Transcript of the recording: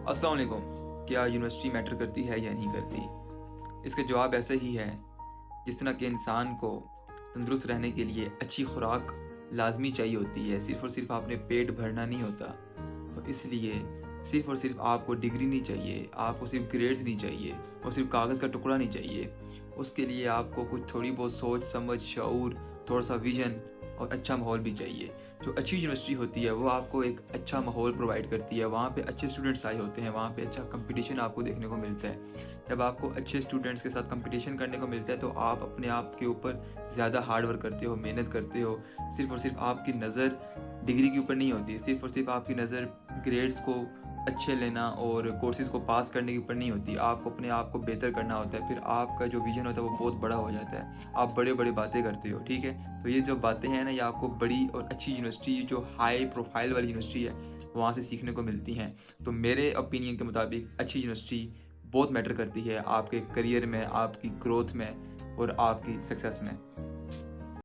अस्सलाम वालेकुम। क्या यूनिवर्सिटी मैटर करती है या नहीं करती? इसका जवाब ऐसा ही है, जिस तरह के इंसान को तंदुरुस्त रहने के लिए अच्छी खुराक लाज़मी चाहिए होती है, सिर्फ़ और सिर्फ़ आपने पेट भरना नहीं होता। तो इसलिए सिर्फ़ और सिर्फ़ आपको डिग्री नहीं चाहिए, आपको सिर्फ़ ग्रेड्स नहीं चाहिए और सिर्फ़ कागज़ का टुकड़ा नहीं चाहिए। उसके लिए आपको कुछ थोड़ी बहुत सोच, समझ, शऊर, थोड़ा-सा विज़न और अच्छा माहौल भी चाहिए। जो अच्छी यूनिवर्सिटी होती है वो आपको एक अच्छा माहौल प्रोवाइड करती है, वहाँ पे अच्छे स्टूडेंट्स आए होते हैं, वहाँ पे अच्छा कंपटीशन आपको देखने को मिलता है। जब आपको अच्छे स्टूडेंट्स के साथ कंपटीशन करने को मिलता है तो आप अपने आप के ऊपर ज़्यादा हार्ड वर्क करते हो, मेहनत करते हो। सिर्फ़ और सिर्फ़ आपकी नज़र डिग्री के ऊपर नहीं होती है, सिर्फ़ और सिर्फ़ आपकी नज़र ग्रेड्स को अच्छे लेना और कोर्सेज़ को पास करने के ऊपर नहीं होती। आपको अपने आप को बेहतर करना होता है, फिर आपका जो विज़न होता है वो बहुत बड़ा हो जाता है। आप बड़े-बड़े बातें करते हो, ठीक है? तो ये जो बातें हैं ना, ये आपको बड़ी और अच्छी यूनिवर्सिटी, जो हाई प्रोफाइल वाली यूनिवर्सिटी है, वहाँ से सीखने को मिलती हैं। तो मेरे ओपिनियन के मुताबिक अच्छी यूनिवर्सिटी बहुत मैटर करती है आपके करियर में, आपकी ग्रोथ में और आपकी सक्सेस में।